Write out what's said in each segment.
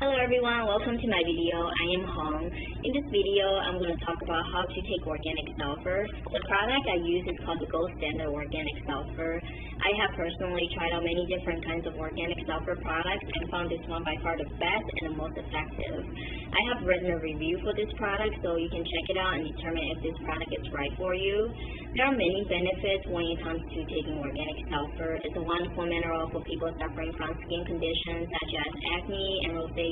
Hello everyone, welcome to my video. I am Hong. In this video, I'm going to talk about how to take organic sulfur. The product I use is called the Gold Standard Organic Sulfur. I have personally tried out many different kinds of organic sulfur products and found this one by far the best and the most effective. I have written a review for this product, so you can check it out and determine if this product is right for you. There are many benefits when it comes to taking organic sulfur. It's a wonderful mineral for people suffering from skin conditions such as acne and rosacea.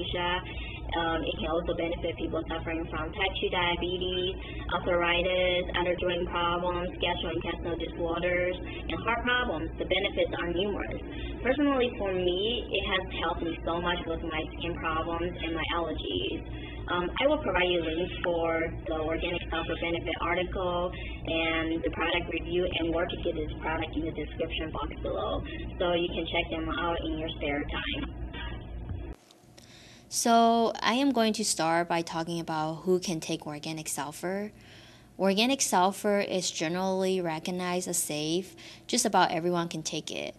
It can also benefit people suffering from type 2 diabetes, arthritis, other joint problems, gastrointestinal disorders, and heart problems. The benefits are numerous. Personally, for me, it has helped me so much with my skin problems and my allergies. I will provide you links for the organic sulfur benefit article and the product review and where to get this product in the description box below, so you can check them out in your spare time. So I am going to start by talking about who can take organic sulfur. Organic sulfur is generally recognized as safe. Just about everyone can take it.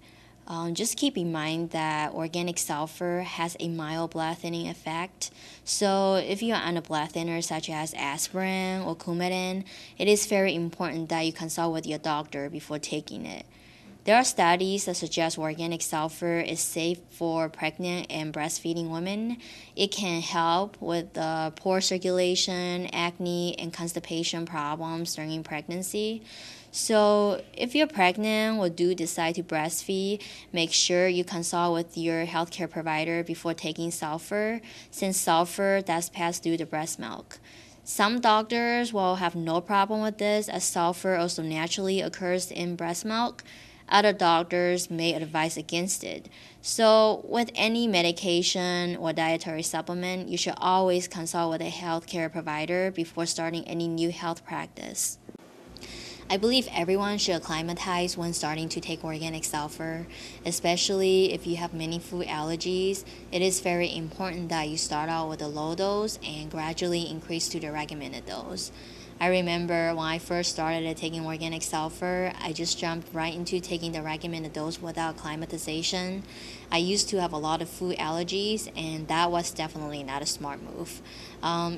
Just keep in mind that organic sulfur has a mild blood thinning effect. So if you're on a blood thinner such as aspirin or Coumadin, it is very important that you consult with your doctor before taking it. There are studies that suggest organic sulfur is safe for pregnant and breastfeeding women. It can help with poor circulation, acne, and constipation problems during pregnancy. So if you're pregnant or do decide to breastfeed, make sure you consult with your healthcare provider before taking sulfur, since sulfur does pass through the breast milk. Some doctors will have no problem with this, as sulfur also naturally occurs in breast milk. Other doctors may advise against it. So with any medication or dietary supplement, you should always consult with a healthcare provider before starting any new health practice. I believe everyone should acclimatize when starting to take organic sulfur, especially if you have many food allergies. It is very important that you start out with a low dose and gradually increase to the recommended dose. I remember when I first started taking organic sulfur, I just jumped right into taking the recommended dose without acclimatization. I used to have a lot of food allergies, and that was definitely not a smart move.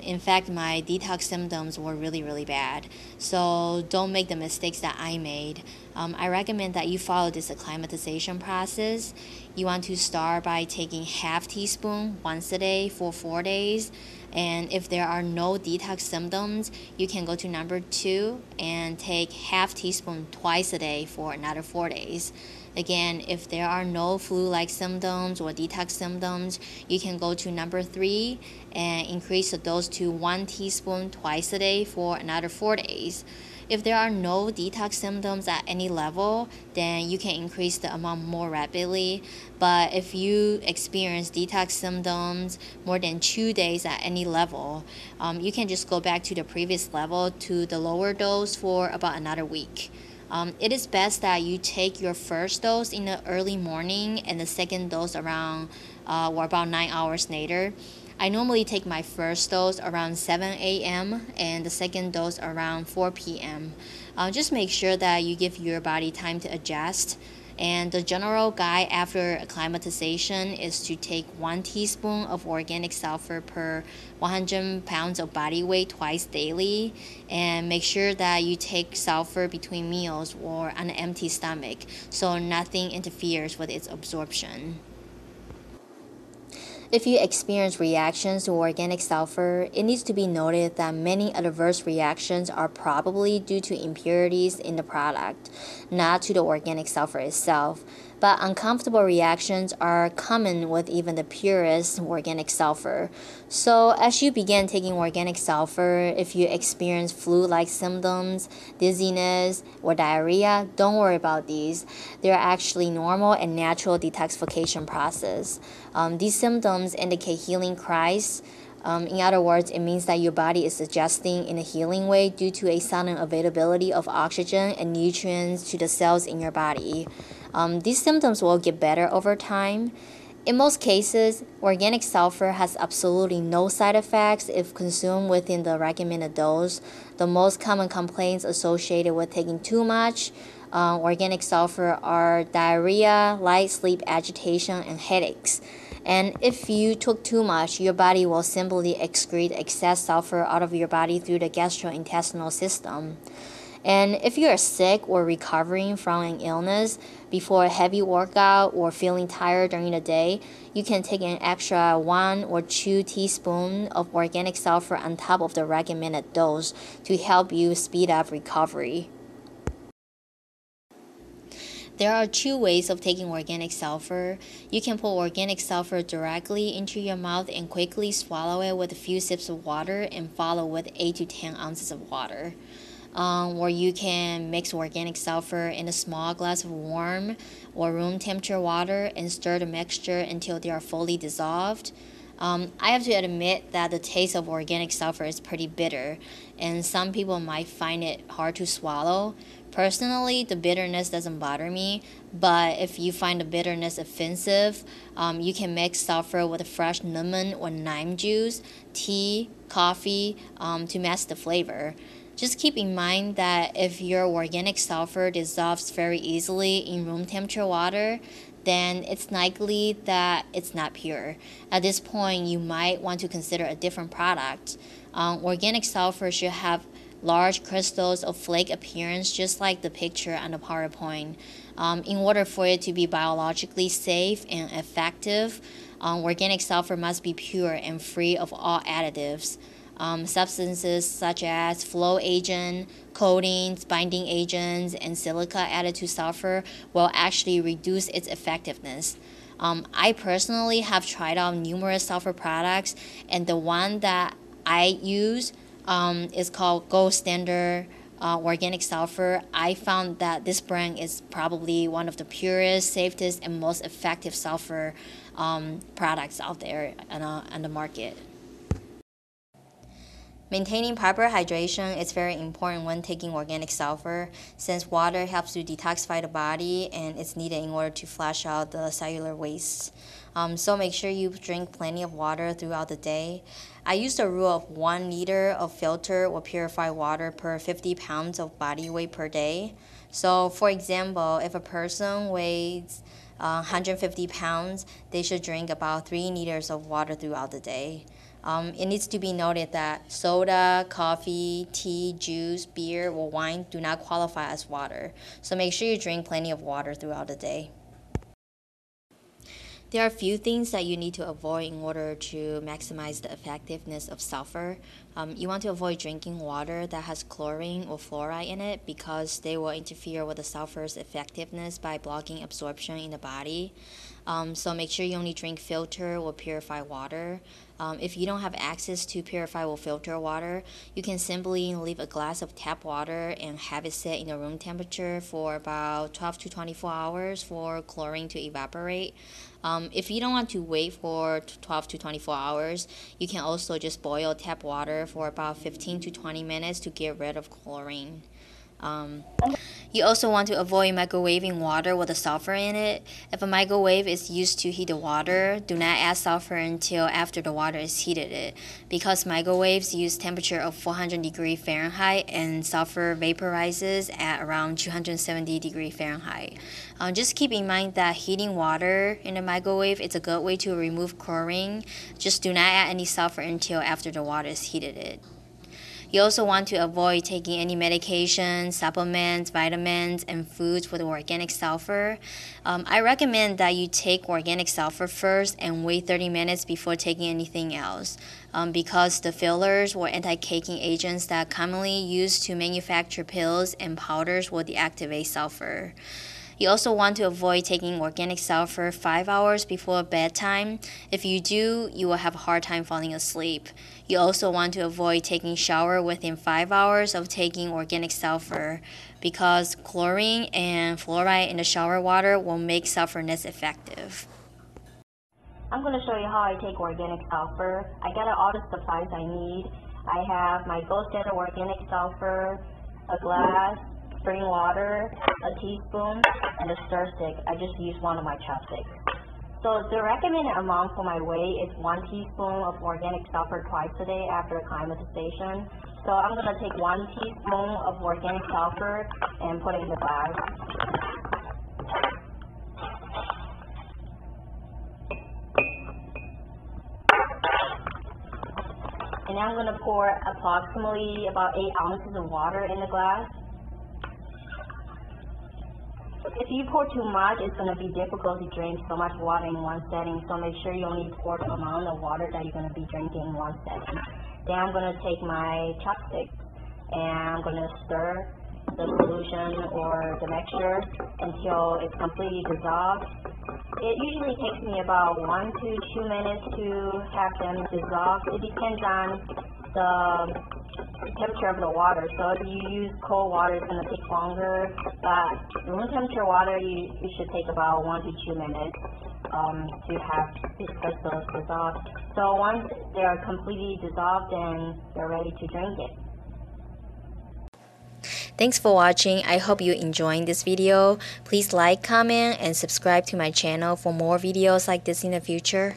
In fact, my detox symptoms were really bad. So don't make the mistakes that I made. I recommend that you follow this acclimatization process. You want to start by taking half teaspoon once a day for 4 days. And if there are no detox symptoms, you can go to number 2 and take half teaspoon twice a day for another 4 days. Again, if there are no flu-like symptoms or detox symptoms, you can go to number 3 and increase the dose to 1 teaspoon twice a day for another 4 days. If there are no detox symptoms at any level, then you can increase the amount more rapidly. But if you experience detox symptoms more than 2 days at any level, you can just go back to the previous level to the lower dose for about another week. It is best that you take your first dose in the early morning and the second dose around or about 9 hours later. I normally take my first dose around 7 a.m. and the second dose around 4 p.m. Just make sure that you give your body time to adjust. And the general guide after acclimatization is to take 1 teaspoon of organic sulfur per 100 pounds of body weight twice daily. And make sure that you take sulfur between meals or on an empty stomach so nothing interferes with its absorption. If you experience reactions to organic sulfur, it needs to be noted that many adverse reactions are probably due to impurities in the product, not to the organic sulfur itself. But uncomfortable reactions are common with even the purest organic sulfur. So as you begin taking organic sulfur, if you experience flu-like symptoms, dizziness, or diarrhea, don't worry about these. They're actually normal and natural detoxification process. These symptoms indicate healing cries. In other words, it means that your body is adjusting in a healing way due to a sudden availability of oxygen and nutrients to the cells in your body. These symptoms will get better over time. In most cases, organic sulfur has absolutely no side effects if consumed within the recommended dose. The most common complaints associated with taking too much organic sulfur are diarrhea, light sleep agitation, and headaches. And if you took too much, your body will simply excrete excess sulfur out of your body through the gastrointestinal system. And if you are sick or recovering from an illness before a heavy workout or feeling tired during the day, you can take an extra 1 or 2 teaspoons of organic sulfur on top of the recommended dose to help you speed up recovery. There are 2 ways of taking organic sulfur. You can put organic sulfur directly into your mouth and quickly swallow it with a few sips of water and follow with 8 to 10 ounces of water. Or you can mix organic sulfur in a small glass of warm or room temperature water and stir the mixture until they are fully dissolved. I have to admit that the taste of organic sulfur is pretty bitter, and some people might find it hard to swallow. Personally, the bitterness doesn't bother me, but if you find the bitterness offensive, you can mix sulfur with fresh lemon or lime juice, tea, coffee to mask the flavor. Just keep in mind that if your organic sulfur dissolves very easily in room temperature water, then it's likely that it's not pure. At this point, you might want to consider a different product. Organic sulfur should have large crystals of flake appearance, just like the picture on the PowerPoint. In order for it to be biologically safe and effective, organic sulfur must be pure and free of all additives. Substances such as flow agent, coatings, binding agents, and silica added to sulfur will actually reduce its effectiveness. I personally have tried out numerous sulfur products, and the one that I use is called Gold Standard Organic Sulfur. I found that this brand is probably one of the purest, safest, and most effective sulfur products out there on the market. Maintaining proper hydration is very important when taking organic sulfur, since water helps to detoxify the body and it's needed in order to flush out the cellular waste. So make sure you drink plenty of water throughout the day. I use the rule of 1 liter of filtered or purified water per 50 pounds of body weight per day. So for example, if a person weighs 150 pounds, they should drink about 3 liters of water throughout the day. It needs to be noted that soda, coffee, tea, juice, beer, or wine do not qualify as water. So make sure you drink plenty of water throughout the day. There are a few things that you need to avoid in order to maximize the effectiveness of sulfur. You want to avoid drinking water that has chlorine or fluoride in it because they will interfere with the sulfur's effectiveness by blocking absorption in the body. So make sure you only drink filtered or purified water. If you don't have access to purified or filtered water, you can simply leave a glass of tap water and have it sit in a room temperature for about 12 to 24 hours for chlorine to evaporate. If you don't want to wait for 12 to 24 hours, you can also just boil tap water for about 15 to 20 minutes to get rid of chlorine. You also want to avoid microwaving water with the sulfur in it. If a microwave is used to heat the water, do not add sulfur until after the water is heated because microwaves use temperature of 400 degrees Fahrenheit and sulfur vaporizes at around 270 degrees Fahrenheit. Just keep in mind that heating water in the microwave is a good way to remove chlorine. Just do not add any sulfur until after the water is heated. You also want to avoid taking any medications, supplements, vitamins, and foods with organic sulfur. I recommend that you take organic sulfur first and wait 30 minutes before taking anything else because the fillers or anti-caking agents that are commonly used to manufacture pills and powders will deactivate sulfur. You also want to avoid taking organic sulfur 5 hours before bedtime. If you do, you will have a hard time falling asleep. You also want to avoid taking shower within 5 hours of taking organic sulfur because chlorine and fluoride in the shower water will make sulfur less effective. I'm going to show you how I take organic sulfur. I got all the supplies I need. I have my Gold Standard organic sulfur, a glass, spring water, a teaspoon, and a stir stick. I just use one of my chopsticks. So the recommended amount for my weight is 1 teaspoon of organic sulfur twice a day after acclimatization. So I'm going to take 1 teaspoon of organic sulfur and put it in the glass. And now I'm going to pour approximately about 8 ounces of water in the glass. If you pour too much, it's going to be difficult to drink so much water in one setting, so make sure you only pour the amount of water that you're going to be drinking in one setting. Then I'm going to take my chopstick and I'm going to stir the solution or the mixture until it's completely dissolved. It usually takes me about 1 to 2 minutes to have them dissolve. It depends on the temperature of the water. So if you use cold water, it's going to take longer. But room temperature water, you should take about 1 to 2 minutes to have these crystals dissolved. So once they're completely dissolved, then they're ready to drink it. Thanks for watching. I hope you enjoyed this video. Please like, comment, and subscribe to my channel for more videos like this in the future.